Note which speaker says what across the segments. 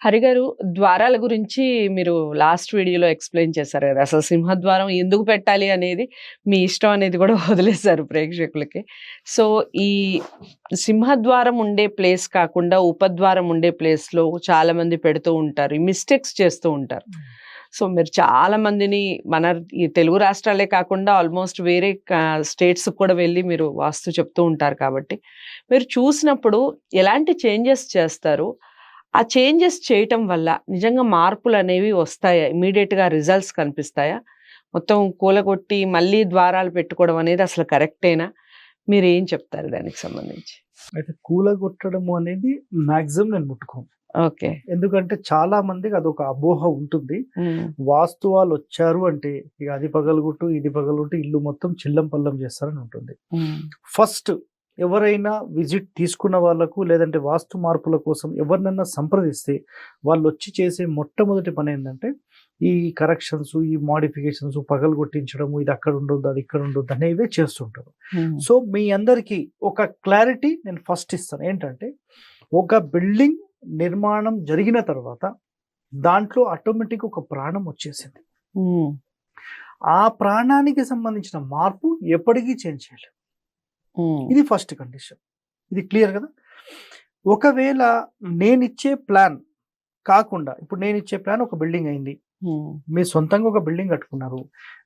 Speaker 1: హరిగారు, ద్వారాల గురించి మీరు లాస్ట్ వీడియోలో ఎక్స్‌ప్లెయిన్ చేశారు గదా! అసలు సింహద్వారం ఎందుకు పెట్టాలి అనేది మీ ఇష్టం అనేది గూడా వదిలేసారు ప్రేక్షకులకి. సో, ఈ సింహద్వారం ఉండే ప్లేస్ కాకుండా ఉపద్వారం ఉండే ప్లేస్‌లో చాలామంది పెడుతూ ఉంటారు. ఈ మిస్టేక్స్ చేస్తూ ఉంటారు. సో, మీరు చాలా మందిని మన ఈ తెలుగు రాష్ట్రాలే కాకుండా ఆల్మోస్ట్ వేరే స్టేట్స్‌కి కూడా వెళ్లి మీరు వాస్తు చెప్తూ ఉంటారు కాబట్టి, మీరు చూసినప్పుడు ఎలాంటి చేంజెస్ చేస్తారు? ఆ చేంజెస్ చేయటం వల్ల నిజంగా మార్పులనేవి వస్తాయా? ఇమ్మీడియేట్‌గా రిజల్ట్స్ కనిపిస్తాయా? మొత్తం కూలగొట్టి మళ్ళీ ద్వారాలు పెట్టుకోవడం అనేది అసలు కరెక్టేనా? మీరేం చెప్తారు దానికి సంబంధించి?
Speaker 2: అయితే కూలగొట్టడము అనేది మాక్సిమం నేను ముట్టుకోను.
Speaker 1: ఓకే.
Speaker 2: ఎందుకంటే చాలా మందికి అదొక అపోహ ఉంటుంది.
Speaker 1: హ్మ్.
Speaker 2: వాస్తు వాళ్ళొచ్చారు అంటే ఇక అది పగలగొట్టు, ఇది పగలగొట్టు ఇల్లు మొత్తం చిల్లం పల్లం చేస్తారని ఉంటుంది.
Speaker 1: హ్మ్.
Speaker 2: ఫస్ట్ ఎవరైనా విజిట్ తీసుకున్న వాళ్ళకు లేదంటే వాస్తు మార్పుల కోసం ఎవరినన్నా సంప్రదిస్తే వాళ్ళొచ్చి చేసే మొట్టమొదటి పని ఏందంటే ఈ కరెక్షన్స్, ఈ మోడిఫికేషన్స్, పగలగొట్టించడము, ఇది అక్కడ ఉండొద్దు, అది ఇక్కడ ఉండొద్దు అనేవే చేస్తుంటారు.
Speaker 1: హ్మ్.
Speaker 2: సో మీ అందరికీ ఒక క్లారిటీ నేను ఫస్ట్ ఇస్తాను. ఏంటంటే ఒక బిల్డింగ్ నిర్మాణం జరిగిన తర్వాత దాంట్లో ఆటోమేటిక్ ఒక ప్రాణం వచ్చేసింది.
Speaker 1: హ్మ్.
Speaker 2: ఆ ప్రాణానికి సంబంధించిన మార్పు ఎప్పటికీ చేంజ్ చేయలేం.
Speaker 1: హ్మ్.
Speaker 2: ఇది ఫస్ట్ కండిషన్. ఇది క్లియర్ కదా. ఒకవేళ నేనిచ్చే ప్లాన్ కాకుండా ఇప్పుడు నేనిచ్చే ప్లాన్ ఒక బిల్డింగ్ అయింది.
Speaker 1: హ్మ్.
Speaker 2: మీరు సొంతంగా ఒక బిల్డింగ్ కట్టుకున్నారు.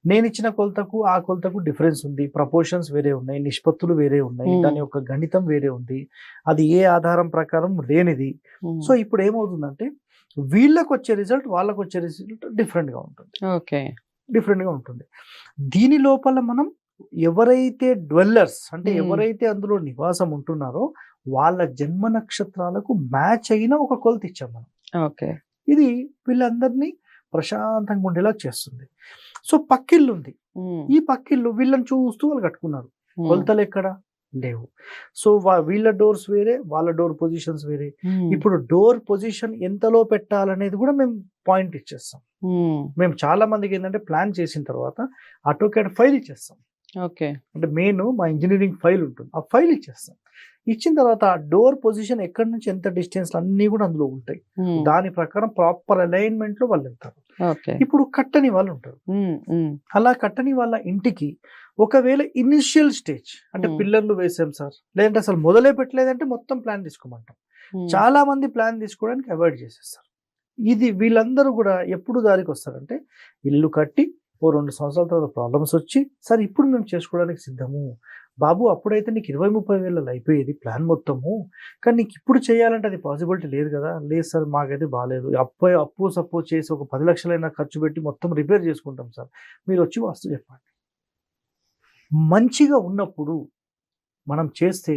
Speaker 2: నేనిచ్చిన కొలతకు ఆ కొలతకు డిఫరెన్స్ ఉంది. ప్రపోర్షన్స్ వేరే ఉన్నాయి. నిష్పత్తులు వేరే ఉన్నాయి.
Speaker 1: హ్మ్.
Speaker 2: దాని యొక్క గణితం వేరే ఉంది. అది ఏ ఆధారం ప్రకారం లేనిది.
Speaker 1: హ్మ్.
Speaker 2: సో ఇప్పుడు ఏమవుతుందంటే వీళ్ళకొచ్చే రిజల్ట్ వాళ్ళకొచ్చే రిజల్ట్ డిఫరెంట్‌గా ఉంటుంది.
Speaker 1: ఓకే.
Speaker 2: డిఫరెంట్‌గా ఉంటుంది. దీని లోపల మనం ఎవరైతే డ్వెల్లర్స్ అంటే
Speaker 1: హ్మ్.
Speaker 2: ఎవరైతే అందులో నివాసం ఉంటున్నారో వాళ్ళ జన్మ నక్షత్రాలకు మ్యాచ్ అయిన ఒక కొలత ఇచ్చాం మనం.
Speaker 1: ఓకే.
Speaker 2: ఇది వీళ్ళందరినీ ప్రశాంతంగా ఉండేలా చేస్తుంది. సో పక్కిల్లు ఉంది.
Speaker 1: హ్మ్.
Speaker 2: ఈ పక్కిల్లు వీళ్ళని చూస్తూ వాళ్ళు కట్టుకున్నారు.
Speaker 1: హ్మ్.
Speaker 2: కొలతలు ఎక్కడ లేవు. సో వీళ్ళ డోర్స్ వేరే, వాళ్ళ డోర్ పొజిషన్స్ వేరే.
Speaker 1: హ్మ్.
Speaker 2: ఇప్పుడు డోర్ పొజిషన్ ఎంతలో పెట్టాలనేది కూడా మేము పాయింట్ ఇచ్చేస్తాం.
Speaker 1: హ్మ్.
Speaker 2: మేము చాలా మందికి ఏంటంటే ప్లాన్ చేసిన తర్వాత ఆటోకాడ్ ఫైల్ ఇచ్చేస్తాం.
Speaker 1: ఓకే.
Speaker 2: అంటే మెయిన్ మా ఇంజనీరింగ్ ఫైల్ ఉంటుంది. ఆ ఫైల్ ఇచ్చేస్తాం. ఇచ్చిన తర్వాత ఆ డోర్ పొజిషన్ ఎక్కడి నుంచి ఎంత డిస్టెన్స్ అన్నీ కూడా అందులో ఉంటాయి.
Speaker 1: హ్మ్.
Speaker 2: దాని ప్రకారం ప్రాపర్ అలైన్మెంట్ లో వాళ్ళు వెళ్తారు.
Speaker 1: ఓకే.
Speaker 2: ఇప్పుడు కట్టని వాళ్ళు ఉంటారు.
Speaker 1: హ్మ్. హ్మ్.
Speaker 2: అలా కట్టని వాళ్ళ ఇంటికి ఒకవేళ ఇనిషియల్ స్టేజ్ అంటే
Speaker 1: హ్మ్.
Speaker 2: పిల్లర్లు వేసాం సార్, లేదంటే అసలు మొదలే పెట్టలేదంటే మొత్తం ప్లాన్ తీసుకోమంటాం.
Speaker 1: హ్మ్.
Speaker 2: చాలా మంది ప్లాన్ తీసుకోవడానికి అవాయిడ్ చేసేస్తారు. ఇది వీళ్ళందరూ కూడా ఎప్పుడు దారికి వస్తారంటే ఇల్లు కట్టి ఓ 2 సంవత్సరాల తర్వాత ప్రాబ్లమ్స్ వచ్చి సార్ ఇప్పుడు మేము చేసుకోవడానికి సిద్ధము. బాబు అప్పుడైతే నీకు 20-30 వేలలో అయిపోయేది ప్లాన్ మొత్తము. కానీ నీకు ఇప్పుడు చేయాలంటే అది పాసిబిలిటీ లేదు కదా. లేదు సార్ మాకైతే బాలేదు. అప్పు సప్పు చేసి ఒక 10 లక్షలైనా ఖర్చు పెట్టి మొత్తం రిపేర్ చేసుకుంటాం సార్. మీరు వచ్చి వాస్తు చెప్పండి. మంచిగా ఉన్నప్పుడు మనం చేస్తే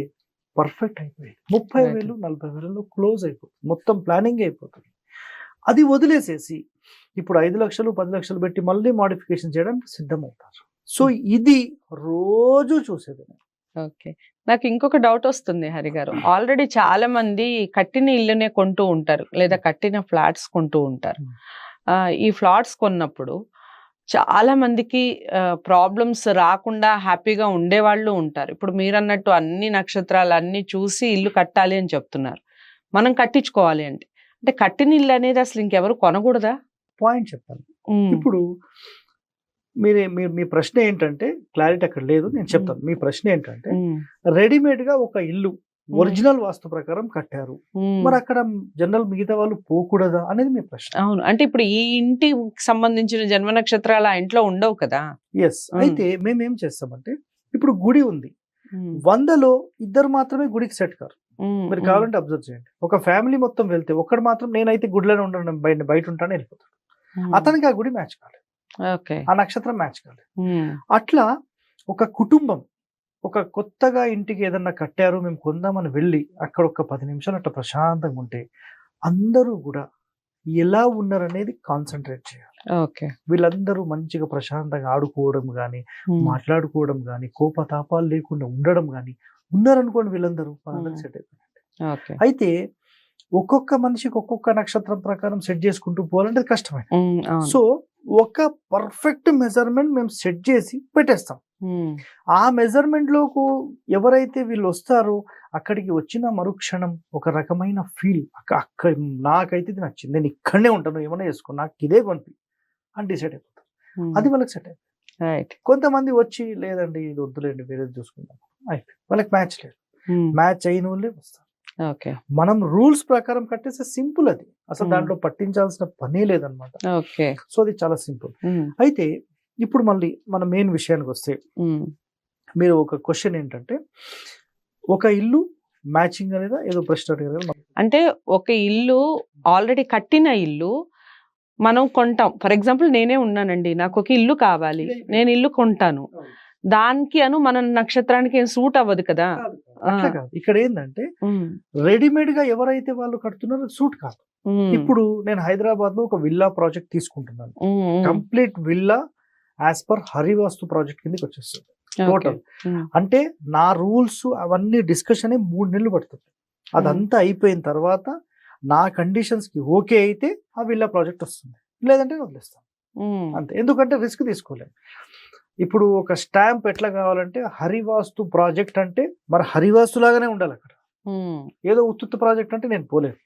Speaker 2: పర్ఫెక్ట్ అయిపోయింది. 30,000, 40,000లో క్లోజ్ అయిపోతుంది. మొత్తం ప్లానింగ్ అయిపోతుంది. అది వదిలేసేసి ఇప్పుడు 5 లక్షలు, 10 లక్షలు పెట్టి మళ్ళీ మోడిఫికేషన్ చేయడానికి సిద్ధమవుతారు. సో ఇది రోజు చూసేది నేను.
Speaker 1: ఓకే. నాకు ఇంకొక డౌట్ వస్తుంది హరిగారు. ఆల్రెడీ చాలా మంది కట్టిన ఇల్లునే కొంటూ ఉంటారు. లేదా కట్టిన ఫ్లాట్స్ కొంటూ ఉంటారు. ఈ ఫ్లాట్స్ కొన్నప్పుడు చాలా మందికి ప్రాబ్లమ్స్ రాకుండా హ్యాపీగా ఉండేవాళ్ళు ఉంటారు. ఇప్పుడు మీరన్నట్టు అన్ని నక్షత్రాలు అన్నీ చూసి ఇల్లు కట్టాలి అని చెప్తున్నారు. మనం కట్టించుకోవాలి అంటే. అంటే కట్టిన ఇల్లు అనేది అసలు ఇంకెవరు కొనకూడదా?
Speaker 2: పాయింట్ చెప్పాలి.
Speaker 1: హ్మ్.
Speaker 2: ఇప్పుడు మీ ప్రశ్న ఏంటంటే క్లారిటీ అక్కడ లేదు. నేను చెప్తాను. మీ ప్రశ్న ఏంటంటే
Speaker 1: హ్మ్.
Speaker 2: రెడీమేడ్‌గా ఒక ఇల్లు
Speaker 1: హ్మ్.
Speaker 2: ఒరిజినల్ వాస్తు ప్రకారం కట్టారు.
Speaker 1: హ్మ్.
Speaker 2: మరి అక్కడ జనరల్ మిగతా వాళ్ళు పోకూడదా అనేది మీ ప్రశ్న.
Speaker 1: అవును. అంటే ఇప్పుడు ఈ ఇంటికి సంబంధించిన జన్మ నక్షత్రాలు ఆ ఇంట్లో ఉండవు కదా!
Speaker 2: యెస్. అయితే మేమేం చేస్తామంటే ఇప్పుడు గుడి ఉంది. 100లో ఇద్దరు మాత్రమే గుడికి సెట్ కారు. మీరు కావాలంటే అబ్జర్వ్ చేయండి. ఒక ఫ్యామిలీ మొత్తం వెళ్తే ఒక్కడు మాత్రం నేనైతే గుడిలోనే ఉండను బయట ఉంటాను వెళ్ళిపోతాడు. అతనికి ఆ గుడి మ్యాచ్ కాలేదు.
Speaker 1: ఓకే.
Speaker 2: ఆ నక్షత్రం మ్యాచ్ కాలేదు. అట్లా ఒక కుటుంబం ఒక కొత్తగా ఇంటికి ఏదన్నా కట్టారు మేము కొందామని వెళ్ళి అక్కడ ఒక 10 నిమిషాలు అట్లా ప్రశాంతంగా ఉంటే అందరూ కూడా ఎలా ఉన్నారనేది కాన్సంట్రేట్ చేయాలి.
Speaker 1: ఓకే.
Speaker 2: వీళ్ళందరూ మంచిగా ప్రశాంతంగా ఆడుకోవడం గాని, మాట్లాడుకోవడం గాని, కోపతాపాలు లేకుండా ఉండడం గాని ఉన్నారనుకోండి వీళ్ళందరూ వాళ్ళందరూ సెట్ అయిపోయినట్టే.
Speaker 1: ఓకే.
Speaker 2: అయితే ఒక్కొక్క మనిషికి ఒక్కొక్క నక్షత్రం ప్రకారం సెట్ చేసుకుంటూ పోవాలంటే కష్టమే.
Speaker 1: అవును.
Speaker 2: సో ఒక పర్ఫెక్ట్ మెజర్మెంట్ మేము సెట్ చేసి పెట్టేస్తాం. ఆ మెజర్మెంట్ లోకు ఎవరైతే వీళ్ళు వస్తారో అక్కడికి వచ్చిన మరుక్షణం ఒక రకమైన ఫీల్, అక్కడ నాకైతే ఇది నచ్చింది, నేను ఇక్కడనే ఉంటాను, ఏమైనా చేసుకో, నాకు ఇదే కొనిపి అని డిసైడ్ అయిపోతారు. అది వాళ్ళకి సెట్ అయిపోయింది. కొంతమంది వచ్చి లేదండి ఇది వద్దులేండి వేరేది చూసుకుందాం అయిపోయింది, వాళ్ళకి మ్యాచ్ లేదు. మ్యాచ్ అయిన వాళ్ళే వస్తారు. మనం రూల్స్ ప్రకారం కట్టేస్తే సింపుల్, అది అసలు దాంట్లో పట్టించాల్సిన పనే లేదనమాట. సో అది చాలా సింపుల్. అయితే ఇప్పుడు మళ్ళీ మన మెయిన్ విషయానికి వస్తే, మీరు ఒక క్వశ్చన్ ఏంటంటే ఒక ఇల్లు మ్యాచింగ్ అనేది ఏదో ప్రశ్న అడిగారు.
Speaker 1: అంటే ఒక ఇల్లు ఆల్రెడీ కట్టిన ఇల్లు మనం కొంటాం. ఫర్ ఎగ్జాంపుల్ నేనే ఉన్నానండి, నాకు ఒక ఇల్లు కావాలి, నేను ఇల్లు కొంటాను, దానికి మన నక్షత్రానికి ఏం సూట్ అవ్వదు కదా.
Speaker 2: అట్లా కాదు, ఇక్కడ ఏంటంటే రెడీమేడ్ గా ఎవరైతే వాళ్ళు కడుతున్నారో సూట్ కాదు. ఇప్పుడు నేను హైదరాబాద్ లో ఒక విల్లా ప్రాజెక్ట్ తీసుకుంటున్నాను, complete villa as per Harivastu project కిందకి వచ్చేస్తుంది టోటల్. అంటే నా రూల్స్ అవన్నీ డిస్కషన్ 3 నెలలు పడుతుంది. అదంతా అయిపోయిన తర్వాత నా కండిషన్స్ కి ఓకే అయితే ఆ విల్లా ప్రాజెక్ట్ వస్తుంది, లేదంటే వదిలేస్తాను అంతే. ఎందుకంటే రిస్క్ తీసుకోలేము. ఇప్పుడు ఒక స్టాంప్ ఎట్లా కావాలంటే హరివాస్తు ప్రాజెక్ట్ అంటే మరి హరివాస్తు లాగానే ఉండాలి అక్కడ. ఏదో ఉత్తుత్త ప్రాజెక్ట్ అంటే నేను పోలేను,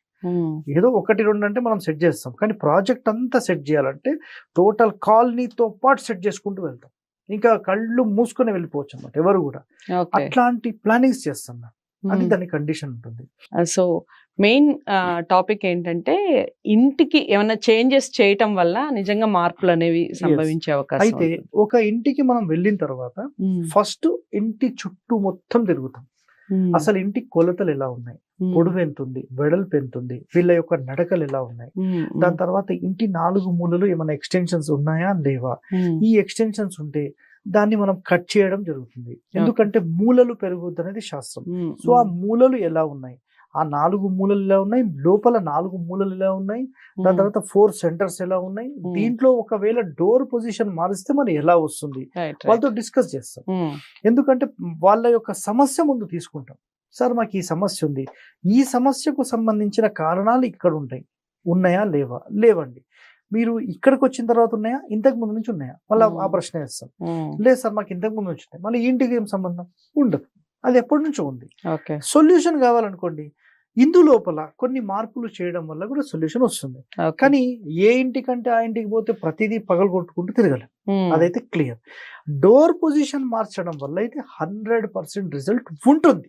Speaker 2: ఏదో 1-2 అంటే మనం సెట్ చేస్తాం, కానీ ప్రాజెక్ట్ అంతా సెట్ చేయాలంటే టోటల్ కాలనీతో పాటు సెట్ చేసుకుంటూ వెళ్తాం, ఇంకా కళ్ళు మూసుకొని వెళ్ళిపోవచ్చు అన్నమాట ఎవరు కూడా. అట్లాంటి ప్లానింగ్స్ చేస్తాం, అది దాని కండిషన్ ఉంటుంది.
Speaker 1: సో మెయిన్ టాపిక్ ఏంటంటే ఇంటికి ఏమైనా చేంజెస్ చేయటం వల్ల నిజంగా మార్పులు అనేవి సంభవించే అవకాశం.
Speaker 2: అయితే ఒక ఇంటికి మనం వెళ్ళిన తర్వాత ఫస్ట్ ఇంటి చుట్టూ మొత్తం తిరుగుతాం. అసలు ఇంటి కొలతలు ఎలా ఉన్నాయి, పొడవు ఎంత ఉంది, వెడల్పు ఎంత ఉంది, వీళ్ళ యొక్క నడకలు ఎలా ఉన్నాయి, దాని తర్వాత ఇంటి 4 మూలలు ఏమైనా ఎక్స్టెన్షన్స్ ఉన్నాయా లేవా, ఈ ఎక్స్టెన్షన్స్ ఉంటే దాన్ని మనం కట్ చేయడం జరుగుతుంది. ఎందుకంటే మూలలు పెరుగుద్ది అనేది శాస్త్రం. సో ఆ మూలలు ఎలా ఉన్నాయి, ఆ 4 మూలలు ఎలా ఉన్నాయి, లోపల 4 మూలలు ఎలా ఉన్నాయి, దాని తర్వాత 4 సెంటర్స్ ఎలా ఉన్నాయి, దీంట్లో ఒకవేళ డోర్ పొజిషన్ మారిస్తే మరి ఎలా వస్తుంది, వాళ్ళతో డిస్కస్ చేస్తాం. ఎందుకంటే వాళ్ళ యొక్క సమస్య ముందు తీసుకుంటాం. సార్ మాకు ఈ సమస్య ఉంది, ఈ సమస్యకు సంబంధించిన కారణాలు ఇక్కడ ఉన్నాయా లేవా, లేవండి. మీరు ఇక్కడికి వచ్చిన తర్వాత ఉన్నాయా, ఇంతకు ముందు నుంచి ఉన్నాయా, మళ్ళీ ఆ ప్రశ్న వేస్తాం. లేదు సార్ మాకు ఇంతకు ముందు నుంచి ఉన్నాయి, మళ్ళీ ఇంటికి ఏం సంబంధం ఉండదు, అది ఎప్పటి నుంచో ఉంది. సొల్యూషన్ కావాలనుకోండి, ఇందు లోపల కొన్ని మార్పులు చేయడం వల్ల కూడా సొల్యూషన్ వస్తుంది. కానీ ఏ ఇంటికంటే ఆ ఇంటికి పోతే ప్రతిదీ పగలు కొట్టుకుంటూ తిరగలేం, అదైతే క్లియర్. డోర్ పొజిషన్ మార్చడం వల్ల అయితే 100% రిజల్ట్ ఉంటుంది,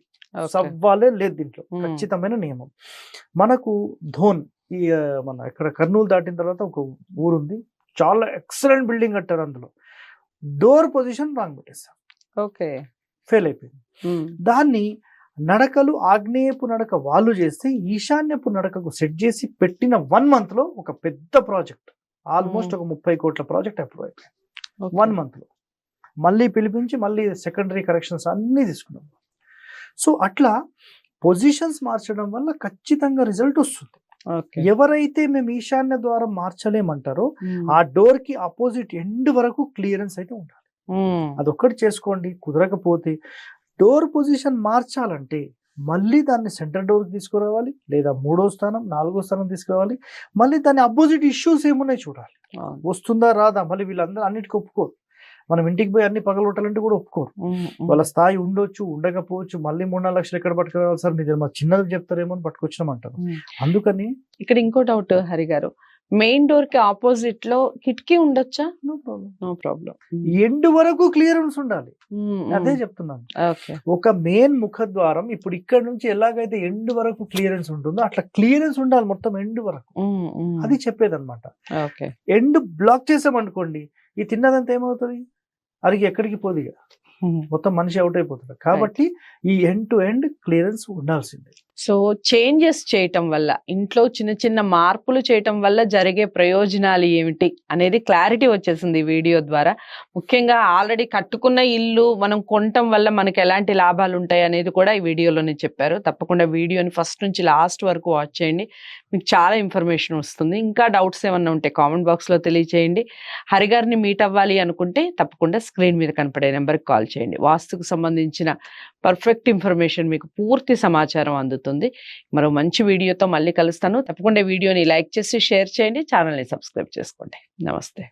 Speaker 2: సవ్వాలే లేదు దీంట్లో, ఖచ్చితమైన నియమం. మనకు ధోన్ ఈ మన ఇక్కడ కర్నూలు దాటిన తర్వాత ఒక ఊరుంది, చాలా ఎక్సలెంట్ బిల్డింగ్ కట్టారు, అందులో డోర్ పొజిషన్ రాంగ్ పెట్టేస్తారు, ఫెయిల్ అయిపోయింది. దాన్ని నడకలు ఆగ్నేయపు నడక వాళ్ళు చేస్తే ఈశాన్యపు నడకకు సెట్ చేసి పెట్టిన 1 month లో ఒక పెద్ద ప్రాజెక్ట్, ఆల్మోస్ట్ ఒక 30 కోట్ల ప్రాజెక్ట్ అప్రూవ్ అయిపోయింది 1 month లో. మళ్ళీ పిలిపించి మళ్ళీ సెకండరీ కరెక్షన్స్ అన్ని తీసుకున్నాం. సో అట్లా పొజిషన్స్ మార్చడం వల్ల ఖచ్చితంగా రిజల్ట్ వస్తుంది. ఎవరైతే మేము ఈశాన్య ద్వారం మార్చలేమంటారో ఆ డోర్ కి ఆపోజిట్ ఎండ్ వరకు క్లియరెన్స్ అయితే ఉండాలి. అదొక్కటి చేసుకోండి. కుదరకపోతే డోర్ పొజిషన్ మార్చాలంటే మళ్ళీ దాన్ని సెంటర్ డోర్ తీసుకురావాలి, లేదా 3వ స్థానం 4వ స్థానం తీసుకురావాలి. మళ్ళీ దాని అపోజిట్ ఇష్యూస్ ఏమున్నాయి చూడాలి, వస్తుందా రాదా. మళ్ళీ వీళ్ళందరూ అన్నిటికీ ఒప్పుకోరు. మనం ఇంటికి పోయి అన్ని పగలగొట్టాలంటే కూడా ఒప్పుకోరు. వాళ్ళ స్థాయి ఉండొచ్చు, ఉండకపోవచ్చు. మళ్ళీ 3-4 లక్షలు ఎక్కడ పట్టుకురావాలి సార్, మీరు మా చిన్నది చెప్తారేమో అని పట్టుకొచ్చినామంటారు. అందుకని
Speaker 1: ఇక్కడ ఇంకో డౌట్ హరి గారు, మెయిన్ డోర్ కి ఆపోజిట్ లో కిటికీ ఉండొచ్చా? No problem.
Speaker 2: ఎండ్ వరకు క్లియరెన్స్ ఉండాలి, అదే చెప్తున్నాను. ఒక మెయిన్ ముఖద్వారం ఇప్పుడు ఇక్కడ నుంచి ఎలాగైతే ఎండ్ వరకు క్లియరెన్స్ ఉంటుందో అట్లా క్లియరెన్స్ ఉండాలి మొత్తం ఎండ్ వరకు, అది చెప్పేదన్నమాట. ఎండ్ బ్లాక్ చేసామనుకోండి, ఈ తిన్నదంతా ఏమవుతుంది, అరిగి ఎక్కడికి పోదు, ఇక మొత్తం మనిషి అవుట్ అయిపోతుంది. కాబట్టి ఈ ఎండ్ టు ఎండ్ క్లియరెన్స్ ఉండాల్సిందే.
Speaker 1: సో చేంజెస్ చేయటం వల్ల, ఇంట్లో చిన్న చిన్న మార్పులు చేయటం వల్ల జరిగే ప్రయోజనాలు ఏమిటి అనేది క్లారిటీ వచ్చేసింది ఈ వీడియో ద్వారా. ముఖ్యంగా ఆల్రెడీ కట్టుకున్న ఇల్లు మనం కొనటం వల్ల మనకి ఎలాంటి లాభాలు ఉంటాయి అనేది కూడా ఈ వీడియోలోనే చెప్పారు. తప్పకుండా వీడియోని ఫస్ట్ నుంచి లాస్ట్ వరకు వాచ్ చేయండి, మీకు చాలా ఇన్ఫర్మేషన్ వస్తుంది. ఇంకా డౌట్స్ ఏమన్నా ఉంటే కామెంట్ బాక్స్లో తెలియచేయండి. హరిగారిని మీట్ అవ్వాలి అనుకుంటే తప్పకుండా స్క్రీన్ మీద కనపడే నెంబర్కి కాల్ చేయండి. వాస్తుకు సంబంధించిన పర్ఫెక్ట్ ఇన్ఫర్మేషన్, మీకు పూర్తి సమాచారం అందుతుంది. మరో మంచి వీడియోతో మళ్ళీ కలుస్తాను. తప్పకుండా వీడియోని లైక్ చేసి షేర్ చేయండి, ఛానల్ని సబ్స్క్రైబ్ చేసుకోండి. నమస్తే.